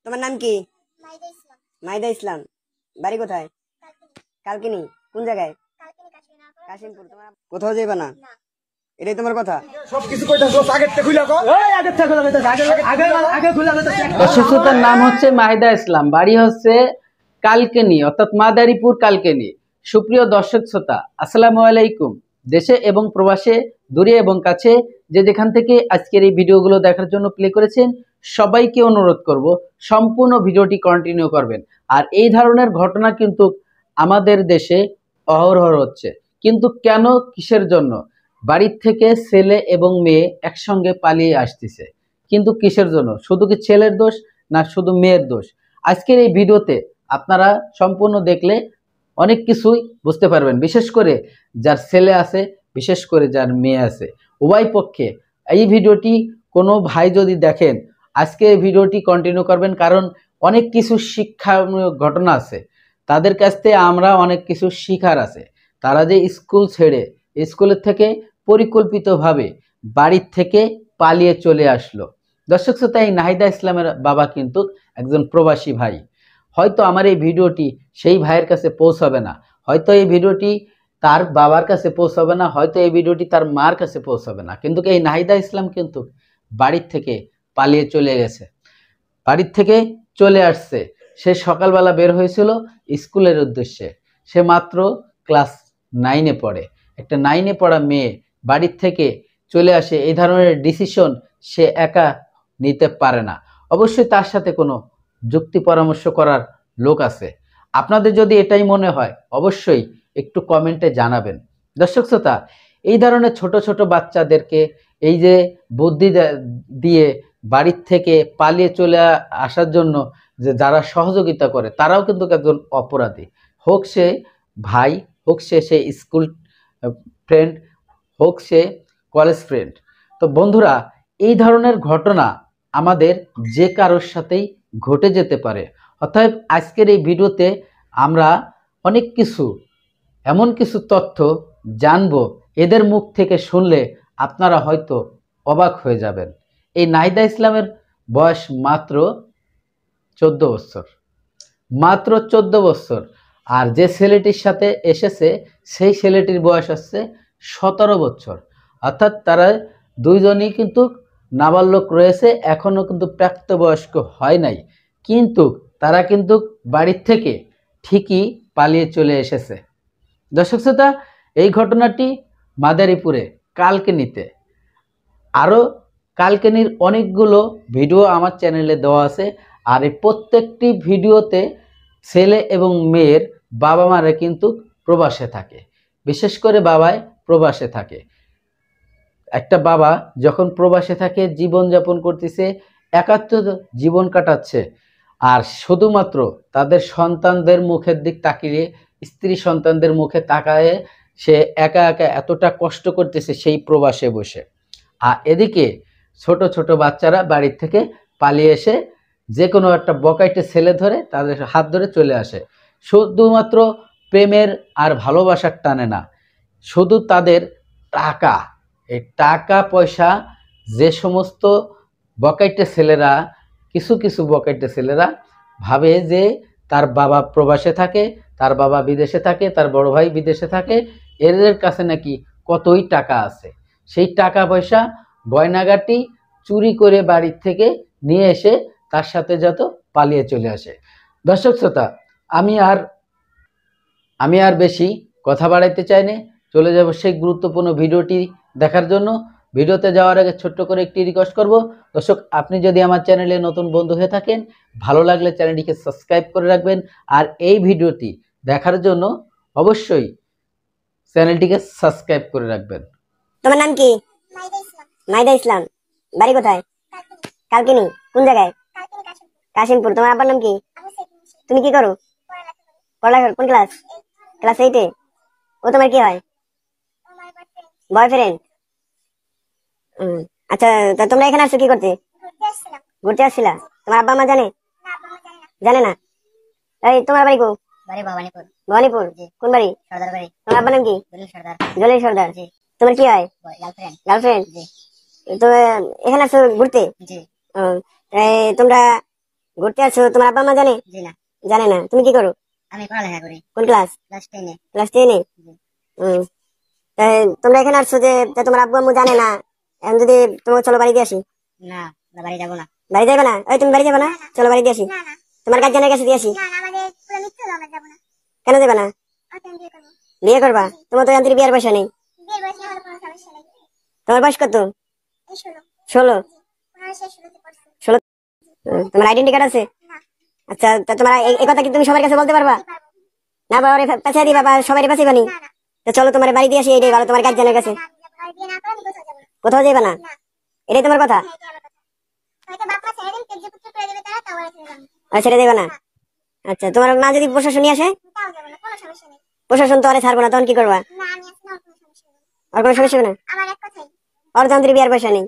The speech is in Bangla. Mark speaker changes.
Speaker 1: তোমার নাম কি? মাহিদা ইসলাম। বাড়ি কোথায়? কালকিনি। কোন জায়গায়? কাশিমপুর। তোমার কোথাও যাইবা না? এটাই তোমার কথা?
Speaker 2: দর্শকতার নাম হচ্ছে মাহিদা ইসলাম, বাড়ি হচ্ছে কালকেনি অর্থাৎ মাদারীপুর কালকেনি। সুপ্রিয় দর্শক শ্রোতা, আসসালামু আলাইকুম। দেশে এবং প্রবাসে, দূরে এবং কাছে যে যেখান থেকে আজকের এই ভিডিওগুলো দেখার জন্য প্লে করেছেন, সবাইকে অনুরোধ করব সম্পূর্ণ ভিডিওটি কন্টিনিউ করবেন। আর এই ধরনের ঘটনা কিন্তু আমাদের দেশে অহরহ হচ্ছে। কিন্তু কেন, কিসের জন্য? বাড়ির থেকে ছেলে এবং মেয়ে একসঙ্গে পালিয়ে আসতেছে, কিন্তু কিসের জন্য? শুধু কি ছেলের দোষ, না শুধু মেয়ের দোষ? আজকের এই ভিডিওতে আপনারা সম্পূর্ণ দেখলে অনেক কিছুই বুঝতে পারবেন। বিশেষ করে যার ছেলে আছে, বিশেষ করে যার মেয়ে আছে, উভয় পক্ষে এই ভিডিওটি কোনো ভাই যদি দেখেন, আজকে এই ভিডিওটি কন্টিনিউ করবেন, কারণ অনেক কিছু শিক্ষামূলক ঘটনা আছে। তাদের কাছ থেকে আমরা অনেক কিছু শিখার আছে। তারা যে স্কুল ছেড়ে, স্কুলের থেকে পরিকল্পিতভাবে বাড়ির থেকে পালিয়ে চলে আসলো। দর্শক শ্রোতা, এই নাহিদা ইসলামের বাবা কিন্তু একজন প্রবাসী ভাই। হয়তো আমার এই ভিডিওটি সেই ভাইয়ের কাছে পৌঁছাবে না, হয়তো এই ভিডিওটি তার বাবার কাছে পৌঁছাবে না, হয়তো এই ভিডিওটি তার মার কাছে পৌঁছাবে না, কিন্তু এই নাহিদা ইসলাম কিন্তু বাড়ির থেকে পালিয়ে চলে গেছে, বাড়ির থেকে চলে আসছে। সে সকালবেলা বের হয়েছিল স্কুলের উদ্দেশ্যে। সে মাত্র ক্লাস 9-এ পড়ে। একটা 9-এ পড়া মেয়ে বাড়ির থেকে চলে আসে, এই ধরনের ডিসিশন সে একা নিতে পারে না। অবশ্যই তার সাথে কোনো যুক্তি পরামর্শ করার লোক আছে। আপনাদের যদি এটাই মনে হয়, অবশ্যই একটু কমেন্টে জানাবেন। দর্শক শ্রোতা, এই ধরনের ছোট ছোট বাচ্চাদেরকে এই যে বুদ্ধি দিয়ে বাড়ির থেকে পালিয়ে চলে আসার জন্য যে যারা সহযোগিতা করে, তারাও কিন্তু একজন অপরাধী। হোক সে ভাই, হোক সে স্কুল ফ্রেন্ড, হোক সে কলেজ ফ্রেন্ড। তো বন্ধুরা, এই ধরনের ঘটনা আমাদের যে কারোর সাথেই ঘটে যেতে পারে। অতএব আজকের এই ভিডিওতে আমরা অনেক কিছু, এমন কিছু তথ্য জানবো, এদের মুখ থেকে শুনলে আপনারা হয়তো অবাক হয়ে যাবেন। এই নাহিদা ইসলামের বয়স মাত্র 14 বছর, মাত্র 14 বছর। আর যে ছেলেটির সাথে এসেছে, সেই ছেলেটির বয়স হচ্ছে 17 বছর। অর্থাৎ তারা দুইজনই কিন্তু নাবালক রয়েছে, এখনো কিন্তু প্রাপ্তবয়স্ক হয় নাই, কিন্তু তারা কিন্তু বাড়ির থেকে ঠিকই পালিয়ে চলে এসেছে। দর্শক শ্রোতা, এই ঘটনাটি মাদারীপুরে কালকেনিতে। আরও কালকেনির অনেকগুলো ভিডিও আমার চ্যানেলে দেওয়া আছে। আর এই প্রত্যেকটি ভিডিওতে ছেলে এবং মেয়ের বাবা মারা কিন্তু প্রবাসে থাকে, বিশেষ করে বাবায় প্রবাসে থাকে। একটা বাবা যখন প্রবাসে থাকে, জীবনযাপন করতেছে, একাত্ম জীবন কাটাচ্ছে, আর শুধুমাত্র তাদের সন্তানদের মুখের দিক তাকিয়ে, স্ত্রী সন্তানদের মুখে তাকায়ে সে একা একা এতটা কষ্ট করতেছে সেই প্রবাসে বসে। আর এদিকে ছোট ছোট বাচ্চারা বাড়ির থেকে পালিয়ে এসে যে কোনো একটা বকাইটে ছেলে ধরে তাদের হাত ধরে চলে আসে। শুধুমাত্র প্রেমের আর ভালোবাসার টানে না, শুধু তাদের টাকা, এই টাকা পয়সা, যে সমস্ত বকাইটে ছেলেরা, কিছু কিছু বকাইটে ছেলেরা ভাবে যে তার বাবা প্রবাসে থাকে, তার বাবা বিদেশে থাকে, তার বড় ভাই বিদেশে থাকে, এদের কাছে নাকি কতই টাকা আছে। সেই টাকা পয়সা গয়নাগাটি চুরি করে বাড়ির থেকে নিয়ে এসে তার সাথে যত পালিয়ে চলে আসে। দর্শক শ্রোতা, আমি আর বেশি কথা বাড়াইতে চাই না, চলে যাব সেই গুরুত্বপূর্ণ ভিডিওটি দেখার জন্য। ভিডিওতে যাওয়ার আগে ছোট্ট করে একটি রিকোয়েস্ট করব, দর্শক আপনি যদি আমার চ্যানেলে নতুন বন্ধু হয়ে থাকেন, ভালো লাগলে চ্যানেলটিকে সাবস্ক্রাইব করে রাখবেন। আর এই ভিডিওটি দেখার জন্য অবশ্যই চ্যানেলটিকে সাবস্ক্রাইব করে রাখবেন।
Speaker 1: তোমার নাম কি? মাহিদা ইসলাম। বাড়ি কোথায়? কালকিনি। কোন জায়গায়? কাশিমপুর। তোমার আব্বার নাম কি? তুমি কি করো? পড়ালেখা। কোন ক্লাস? ক্লাস 8-এ। ও তোমার কি হয়? বয়ফ্রেন্ড। আচ্ছা, তা তোমরা এখানে আসছো কি করতে? ঘুরতে আসছিলা? তোমার আব্বা মা জানে? জানে না? এই তোমার বাড়ি কো? ভবানীপুর। কোন বাড়ি? তোমার আব্বার নাম কি? জলিল সর্দার। তোমার কি হয়? গার্লফ্রেন্ড। তো এখানে আসছো ঘুরতে? তোমরা ঘুরতে আসছো, তোমার আব্বা মা জানে?
Speaker 3: জি না,
Speaker 1: জানে না। তুমি কি করো?
Speaker 3: আমি পড়ালেখা করি
Speaker 1: কোন ক্লাস?
Speaker 3: ক্লাস 10-এ।
Speaker 1: ক্লাস 10-এ। তোমরা এখানে আসছো যে তা তোমার আব্বু আম্মু জানে না, এখন যদি তোমাকে চলো বাড়ি দিয়ে আসি।
Speaker 3: না, আমরা বাড়ি যাবো না।
Speaker 1: বাড়ি যাবে না? ওই তুমি বাড়ি যাবে না? চলো বাড়ি দিয়ে আসি,
Speaker 3: না না
Speaker 1: তোমার গার্জেনের কাছে দিয়ে আসি।
Speaker 3: না না, আমাদের পুরো মিথ্যা, আমরা যাবো না।
Speaker 1: কেন দেবে না?
Speaker 3: ওকে আমি বিয়ে করবো।
Speaker 1: বিয়ে করবা? তোমার তো আন্তরিক বিয়ের বয়স নেই।
Speaker 3: বিয়ের বয়সে আমার কোনো সমস্যা নেই।
Speaker 1: তোমার বয়স কত?
Speaker 3: এই 16।
Speaker 1: 16?
Speaker 3: 15 শেষ 16-তে পড়ছি।
Speaker 1: 16? তোমার আইডেন্টি কার্ড আছে?
Speaker 3: না,
Speaker 1: আচ্ছা, তা তোমার এই কথা কি তুমি সবার কাছে বলতে পারবা?
Speaker 3: কি পারবো?
Speaker 1: না বাবা পেঁচা দিবা বা সবাই পেঁচে বানি?
Speaker 3: না না
Speaker 1: তো চলো তোমার বাড়ি দিয়ে আসি, এটাই ভালো তোমার গার্জেনের কাছে।
Speaker 3: না, আমি বিয়ে না করে আমি কোথাও যাবো না।
Speaker 1: কোথাও যাবে না?
Speaker 3: না,
Speaker 1: এটাই তোমার কথা?
Speaker 3: হ্যাঁ, এটা আমার কথা। হয়তো বাপ মা ছেড়ে দিন, তেজ্য পুত্র করে দেবে তারা, তাও আর ছেড়ে যাবো না।
Speaker 1: আর ছেড়ে দেবে না? আচ্ছা, তোমার মা যদি প্রশাসন নিয়ে আসে?
Speaker 3: তাও যাবো না, কোনো সমস্যা নেই।
Speaker 1: প্রশাসন তো আরে ছাড়বো না, তখন কি করবা?
Speaker 3: না, আমি আছি না, ওর কোনো সমস্যা নেই।
Speaker 1: আর কোনো সমস্যা হবে না?
Speaker 3: আমার এক কথাই।
Speaker 1: ওর তো আন্তরিক বিয়ের বয়স নেই।